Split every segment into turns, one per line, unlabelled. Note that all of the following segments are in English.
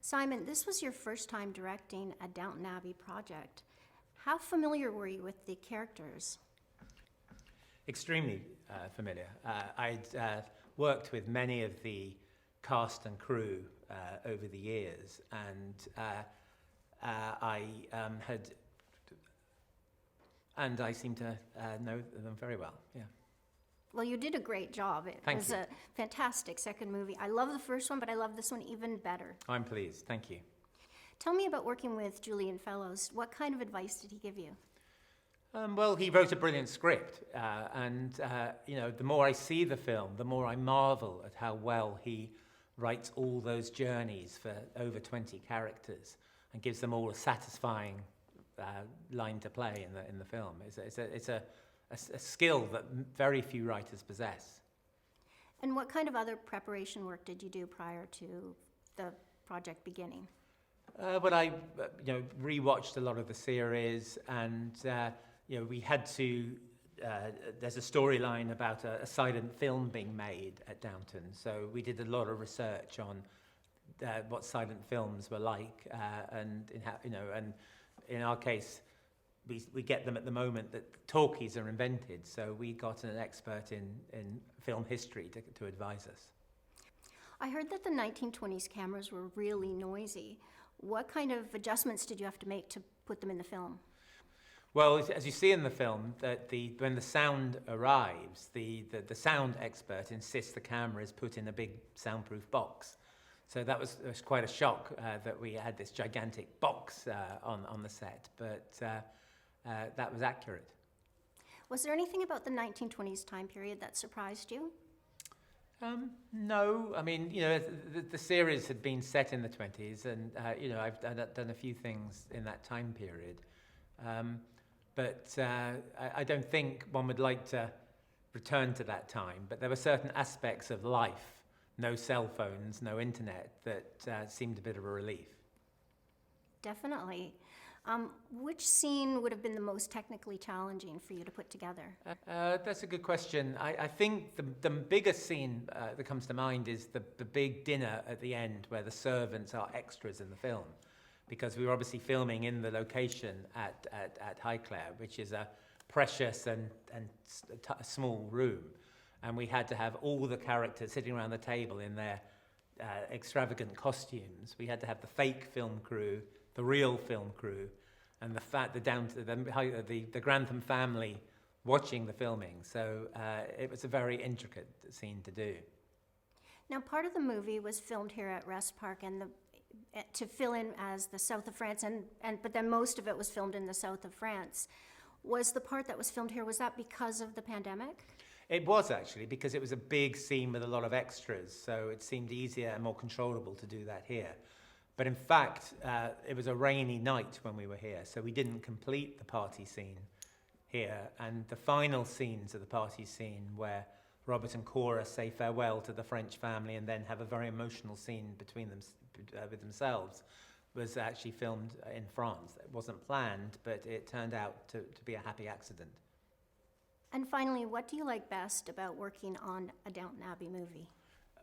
Simon, this was your first time directing a Downton Abbey project. How familiar were you with the characters?
Extremely familiar. I'd worked with many of the cast and crew over the years, and I seem to know them very well. Yeah.
Well, you did a great job. It
Thank
was
you.
a fantastic second movie. I love the first one, but I love this one even better.
I'm pleased. Thank you.
Tell me about working with Julian Fellowes. What kind of advice did he give you?
Well, he wrote a brilliant script, and the more I see the film, the more I marvel at how well he writes all those journeys for over 20 characters and gives them all a satisfying line to play in the film. It's a skill that very few writers possess.
And what kind of other preparation work did you do prior to the project beginning?
Well, I rewatched a lot of the series, and we had to. There's a storyline about a silent film being made at Downton, so we did a lot of research on what silent films were like, and in our case, we get them at the moment that talkies are invented. So we got an expert in film history to advise us.
I heard that the 1920s cameras were really noisy. What kind of adjustments did you have to make to put them in the film?
Well, as you see in the film, that when the sound arrives, the sound expert insists the camera is put in a big soundproof box. So that was quite a shock that we had this gigantic box on the set, but that was accurate.
Was there anything about the 1920s time period that surprised you?
No, I mean, the series had been set in the 20s, and I've done a few things in that time period. But I don't think one would like to return to that time, but there were certain aspects of life, no cell phones, no internet, that seemed a bit of a relief.
Definitely. Which scene would have been the most technically challenging for you to put together?
That's a good question. I think the biggest scene that comes to mind is the big dinner at the end where the servants are extras in the film. Because we were obviously filming in the location at Highclere, which is a precious and a small room. And we had to have all the characters sitting around the table in their extravagant costumes. We had to have the fake film crew, the real film crew, and the Grantham family watching the filming. So it was a very intricate scene to do.
Now, part of the movie was filmed here at Wrest Park, and to fill in as the south of France, but then most of it was filmed in the south of France. Was the part that was filmed here, was that because of the pandemic?
It was actually, because it was a big scene with a lot of extras, so it seemed easier and more controllable to do that here. But in fact, it was a rainy night when we were here, so we didn't complete the party scene here. And the final scenes of the party scene, where Robert and Cora say farewell to the French family and then have a very emotional scene between them with themselves, was actually filmed in France. It wasn't planned, but it turned out to be a happy accident.
And finally, what do you like best about working on a Downton Abbey movie?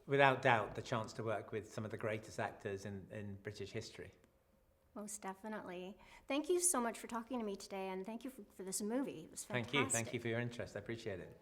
Without doubt, the chance to work with some of the greatest actors in British history.
Most definitely. Thank you so much for talking to me today, and thank you for this movie. It was fantastic.
Thank you for your interest. I appreciate it.